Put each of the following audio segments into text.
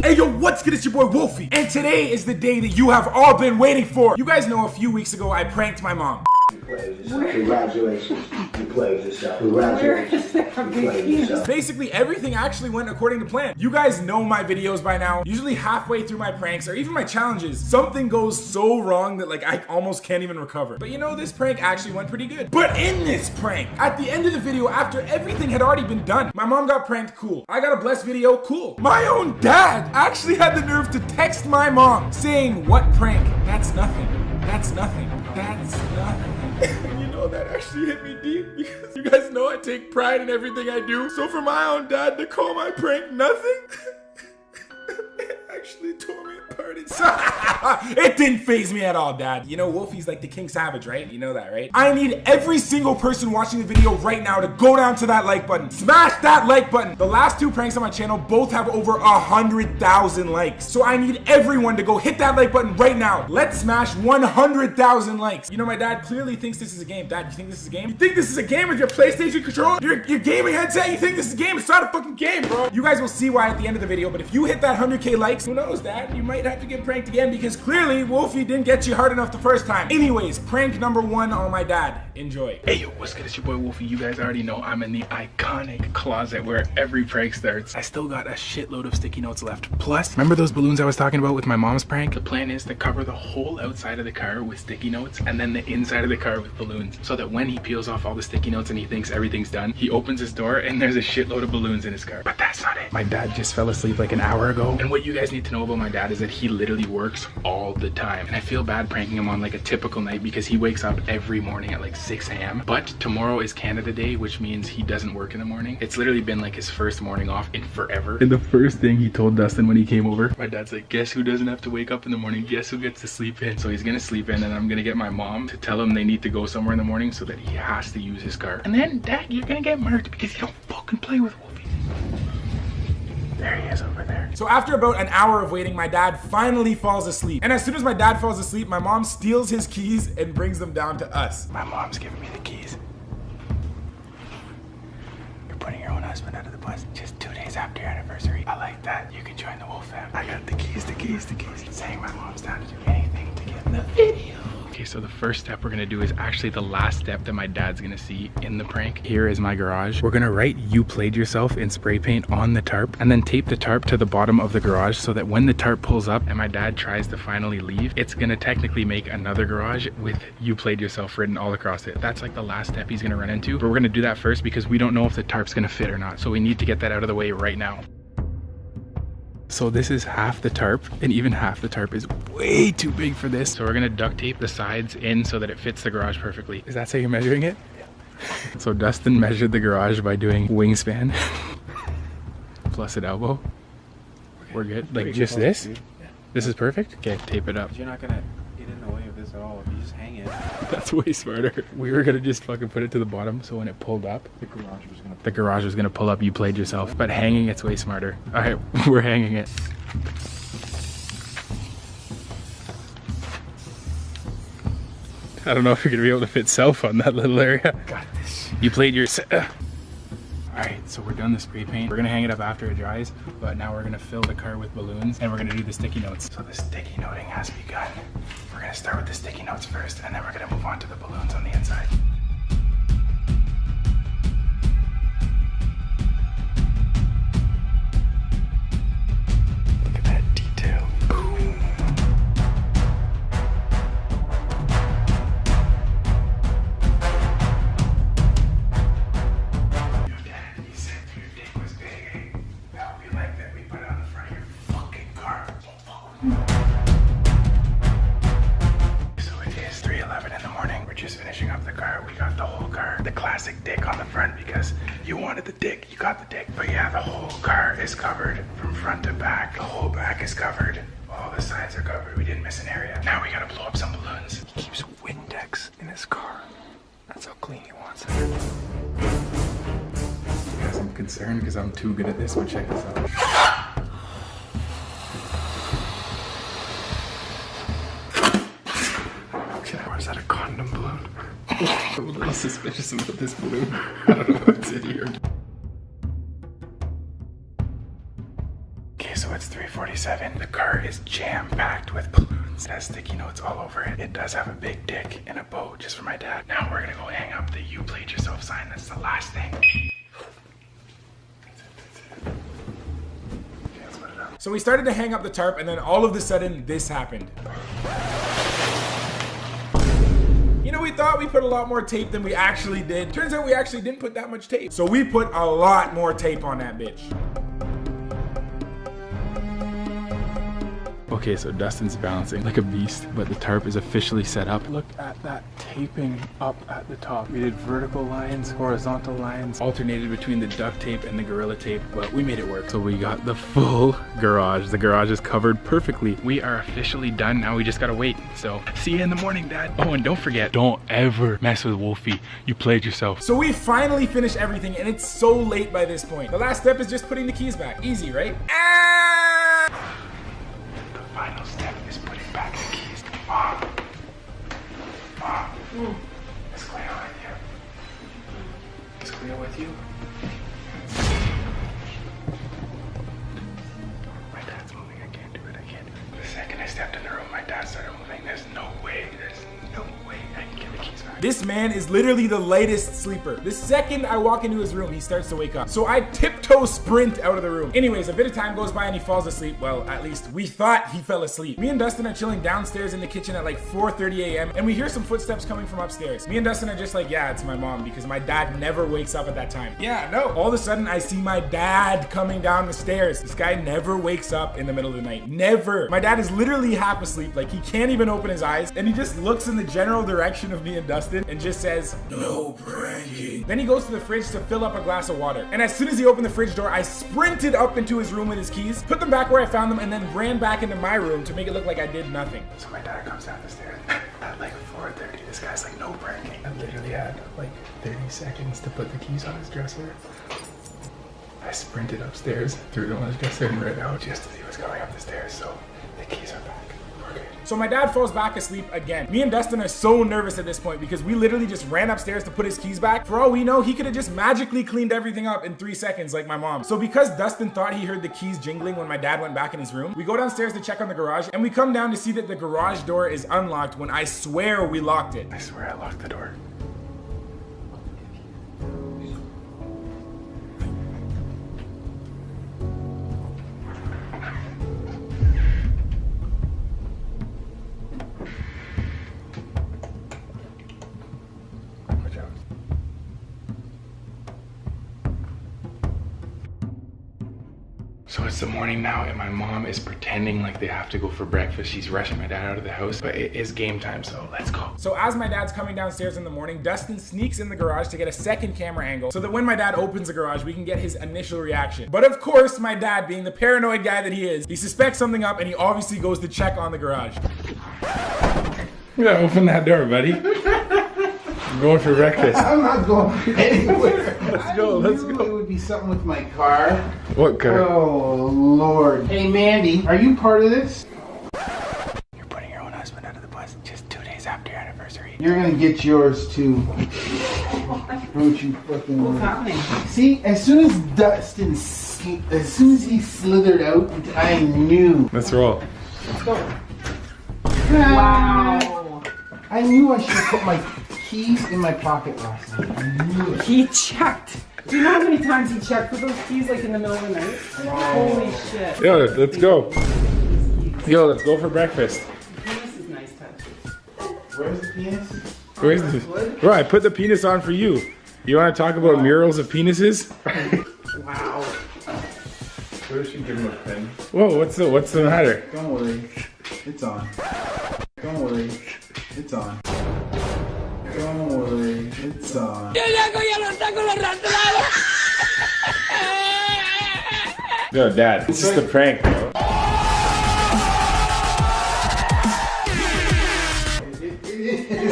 Hey yo, what's good? It's your boy Wolfie, and today is the day that you have all been waiting for. You guys know a few weeks ago I pranked my mom. You played yourself. Congratulations. You played yourself. Congratulations. You played yourself. Basically, everything actually went according to plan. You guys know my videos by now. Usually halfway through my pranks or even my challenges, something goes so wrong that like I almost can't even recover. But you know, this prank actually went pretty good. But in this prank, at the end of the video, after everything had already been done, my mom got pranked, cool. I got a blessed video, cool. My own dad actually had the nerve to text my mom saying, "What prank? That's nothing. That's nothing. That's nothing." You know, that actually hit me deep because you guys know I take pride in everything I do. So for my own dad to call my prank nothing, it actually tore me apart inside. It didn't faze me at all, Dad. You know, Wolfie's like the King Savage, right? You know that, right? I need every single person watching the video right now to go down to that like button. Smash that like button. The last two pranks on my channel both have over 100,000 likes. So I need everyone to go hit that like button right now. Let's smash 100,000 likes. You know, my dad clearly thinks this is a game. Dad, you think this is a game? You think this is a game with your PlayStation controller? Your gaming headset? You think this is a game? It's not a fucking game, bro. You guys will see why at the end of the video, but if you hit that 100K likes, who knows, Dad? You might have to get pranked again because clearly Wolfie didn't get you hard enough the first time. Anyways, prank number 1 on my dad. Enjoy. Hey yo, what's good? It's your boy Wolfie. You guys already know I'm in the iconic closet where every prank starts. I still got a shitload of sticky notes left. Plus, remember those balloons I was talking about with my mom's prank? The plan is to cover the whole outside of the car with sticky notes and then the inside of the car with balloons. So that when he peels off all the sticky notes and he thinks everything's done, he opens his door and there's a shitload of balloons in his car. But that's not it. My dad just fell asleep like an hour ago. And what you guys need to know about my dad is that he literally works all the time. And I feel bad pranking him on like a typical night because he wakes up every morning at like 6 a.m. But tomorrow is Canada Day, which means he doesn't work in the morning. It's literally been like his first morning off in forever. And the first thing he told Dustin when he came over, my dad's like, guess who doesn't have to wake up in the morning? Guess who gets to sleep in? So he's gonna sleep in and I'm gonna get my mom to tell him they need to go somewhere in the morning so that he has to use his car. And then, Dad, you're gonna get murdered because you don't fucking play with Wolfie. There he is over there. So after about an hour of waiting, my dad finally falls asleep. And as soon as my dad falls asleep, my mom steals his keys and brings them down to us. My mom's giving me the keys. You're putting your own husband under the bus just 2 days after your anniversary. I like that. You can join the Wolf fam. I got the keys, the keys, the keys. Saying my mom's down to do anything to get in the video. Okay, so the first step we're gonna do is actually the last step that my dad's gonna see in the prank. Here is my garage. We're gonna write "You played yourself" in spray paint on the tarp and then tape the tarp to the bottom of the garage so that when the tarp pulls up and my dad tries to finally leave, it's gonna technically make another garage with "You played yourself" written all across it. That's like the last step he's gonna run into. But we're gonna do that first because we don't know if the tarp's gonna fit or not. So we need to get that out of the way right now. So this is half the tarp, and even half the tarp is way too big for this. So we're gonna duct tape the sides in so that it fits the garage perfectly. Is that how you're measuring it? Yeah. So Dustin measured the garage by doing wingspan plus an elbow. We're good. Like just this? Yeah. This is perfect? Okay, tape it up. You're not gonna get in the way of this at all if you just hang it. That's way smarter. We were gonna just fucking put it to the bottom so when it pulled up, the garage was gonna pull up "You played yourself." But hanging it's way smarter. All right, we're hanging it. I don't know if you're gonna be able to fit self on that little area. Got this. You played your... Alright, so we're done the spray paint. We're gonna hang it up after it dries, but now we're gonna fill the car with balloons and we're gonna do the sticky notes. So the sticky noting has begun. We're gonna start with the sticky notes first and then we're gonna move on to the balloons on the inside. Look at that detail. Boom. Dick on the front because you wanted the dick, you got the dick. But yeah, the whole car is covered from front to back. The whole back is covered. All the sides are covered. We didn't miss an area. Now we gotta blow up some balloons. He keeps Windex in his car. That's how clean he wants it. Guys, I'm concerned because I'm too good at this, but check this out. Or is that a condom balloon? I'm a little suspicious about this balloon. I don't know what's in here. Okay, so it's 3:40. 3:47. The car is jam-packed with balloons. It has sticky notes all over it. It does have a big dick and a bow just for my dad. Now we're gonna go hang up the "You played yourself" sign. That's the last thing. So we started to hang up the tarp, and then all of a sudden, this happened. You know, we thought we put a lot more tape than we actually did. Turns out we actually didn't put that much tape. So we put a lot more tape on that bitch. Okay, so Dustin's balancing like a beast, but the tarp is officially set up. Look at that taping up at the top. We did vertical lines, horizontal lines, alternated between the duct tape and the Gorilla Tape, but we made it work. So we got the full garage. The garage is covered perfectly. We are officially done. Now we just gotta wait. So see you in the morning, Dad. Oh, and don't forget, don't ever mess with Wolfie. You played yourself. So we finally finished everything, and it's so late by this point. The last step is just putting the keys back. Easy, right? Final step is putting back the keys. Mom. Is Cleo with you? Is Cleo with you? My dad's moving. I can't do it. I can't do it. The second I stepped in the room, my dad started moving. There's no way I can get the keys back. This man is literally the lightest sleeper. The second I walk into his room, he starts to wake up. So I tiptoe sprint out of the room. Anyways, a bit of time goes by and he falls asleep. Well, at least we thought he fell asleep. Me and Dustin are chilling downstairs in the kitchen at like 4:30 a.m. and we hear some footsteps coming from upstairs. Me and Dustin are just like, yeah, it's my mom, because my dad never wakes up at that time. Yeah, no. All of a sudden, I see my dad coming down the stairs. This guy never wakes up in the middle of the night. Never. My dad is literally half asleep. Like, he can't even open his eyes. And he just looks in the general direction of me and Dustin and just says, "No pranking." Then he goes to the fridge to fill up a glass of water. And as soon as he opened the fridge door, I sprinted up into his room with his keys, put them back where I found them, and then ran back into my room to make it look like I did nothing. So my dad comes down the stairs at like 4:30. This guy's like, "No pranking." I literally had like 30 seconds to put the keys on his dresser. I sprinted upstairs, threw them on his dresser, and ran out just as he was going up the stairs. So the keys are back. We're good. So my dad falls back asleep again. Me and Dustin are so nervous at this point because we literally just ran upstairs to put his keys back. For all we know, he could have just magically cleaned everything up in 3 seconds like my mom. So because Dustin thought he heard the keys jingling when my dad went back in his room, we go downstairs to check on the garage, and we come down to see that the garage door is unlocked when I swear we locked it. I swear I locked the door. So it's the morning now, and my mom is pretending like they have to go for breakfast. She's rushing my dad out of the house, but it is game time, so let's go. So as my dad's coming downstairs in the morning, Dustin sneaks in the garage to get a second camera angle so that when my dad opens the garage, we can get his initial reaction. But of course, my dad, being the paranoid guy that he is, he suspects something up, and he obviously goes to check on the garage. Yeah, open that door, buddy. I'm going for breakfast. I'm not going anywhere. Let's go, let's I knew go. It would be something with my car. What car? Oh, Lord. Hey, Mandy, are you part of this? You're putting your own husband under the bus just 2 days after your anniversary. You're gonna get yours too. Don't you fucking. What's happening? See, as soon as Dustin, as soon as he slithered out, I knew. Let's roll. Wow. I knew I should have put my keys in my pocket last night. I knew it. He checked. Do you know how many times he checked for those keys, like in the middle of the night? Holy shit. Yo, let's go. Yo, let's go for breakfast. This is nice touch. Where's the penis? Where's this? Bro, I put the penis on for you. You want to talk about murals of penises? Wow. Where should give him a pen? Whoa, what's the matter? Don't worry. It's on. Don't worry. It's on. Don't worry. It's on. Yo, Dad, this is the prank, bro.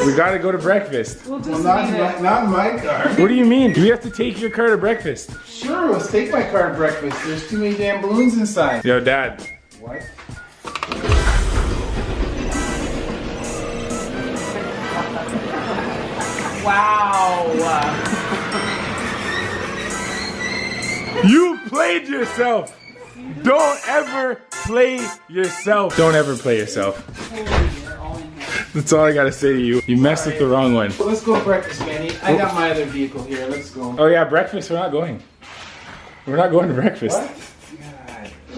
We gotta go to breakfast. We'll Well, just not leave it. not my car. What do you mean? We have to take your car to breakfast. Sure, let's take my car to breakfast. There's too many damn balloons inside. Yo, Dad. What? Wow. You played yourself. Don't ever play yourself. Don't ever play yourself. That's all I gotta say to you. You messed with the wrong one. Well, let's go breakfast, Manny. I got my other vehicle here. Let's go. Oh yeah, breakfast, we're not going. We're not going to breakfast. What?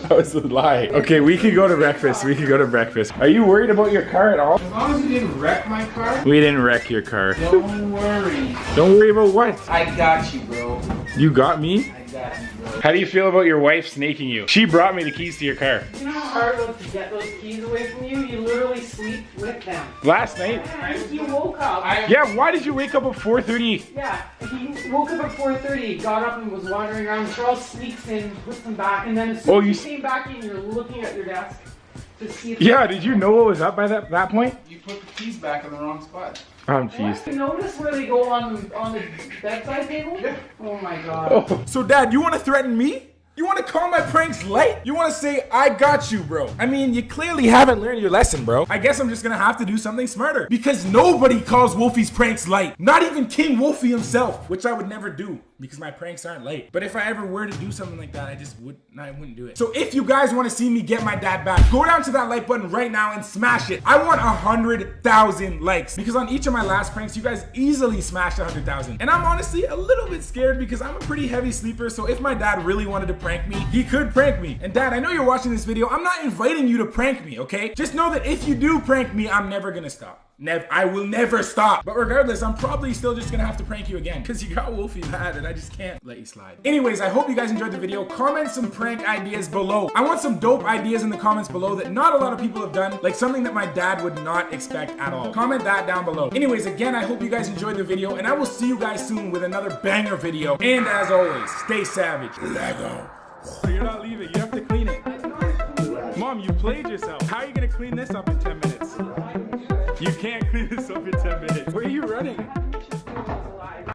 That was a lie. Okay, we could go to breakfast. We could go to breakfast. Are you worried about your car at all? As long as you didn't wreck my car. We didn't wreck your car. Don't worry. Don't worry about what? I got you, bro. You got me? I got you, bro. How do you feel about your wife snaking you? She brought me the keys to your car. You know how hard it was to get those keys away from you? You literally sleep with them. Last night? And you woke up. Yeah, why did you wake up at 4:30? Yeah, he woke up at 4:30, got up and was wandering around. Charles sneaks in, puts them back, and then as soon as you came back in, you're looking at your desk to see if Yeah, did you know what was up by that point? You put the keys back in the wrong spot. Oh, jeez. You notice where they go on the bedside table? Yeah. Oh my god. Oh. So Dad, you want to threaten me? You want to call my pranks light? You want to say, I got you, bro? I mean, you clearly haven't learned your lesson, bro. I guess I'm just gonna have to do something smarter. Because nobody calls Wolfie's pranks light. Not even King Wolfie himself, which I would never do because my pranks aren't light. But if I ever were to do something like that, I wouldn't do it. So if you guys want to see me get my dad back, go down to that like button right now and smash it. I want 100,000 likes because on each of my last pranks, you guys easily smashed 100,000. And I'm honestly a little bit scared because I'm a pretty heavy sleeper. So if my dad really wanted to prank me, he could prank me. And Dad, I know you're watching this video. I'm not inviting you to prank me, okay? Just know that if you do prank me, I'm never gonna stop. I will never stop. But regardless, I'm probably still just gonna have to prank you again because you got Wolfie mad and I just can't let you slide. Anyways, I hope you guys enjoyed the video. Comment some prank ideas below. I want some dope ideas in the comments below that not a lot of people have done, like something that my dad would not expect at all. Comment that down below. Anyways, again, I hope you guys enjoyed the video and I will see you guys soon with another banger video. And as always, stay savage. Lego. So you're not leaving, you have to clean it. Mom, you played yourself. How are you gonna clean this up in 10 minutes? You can't clean this up in 10 minutes. Where are you running?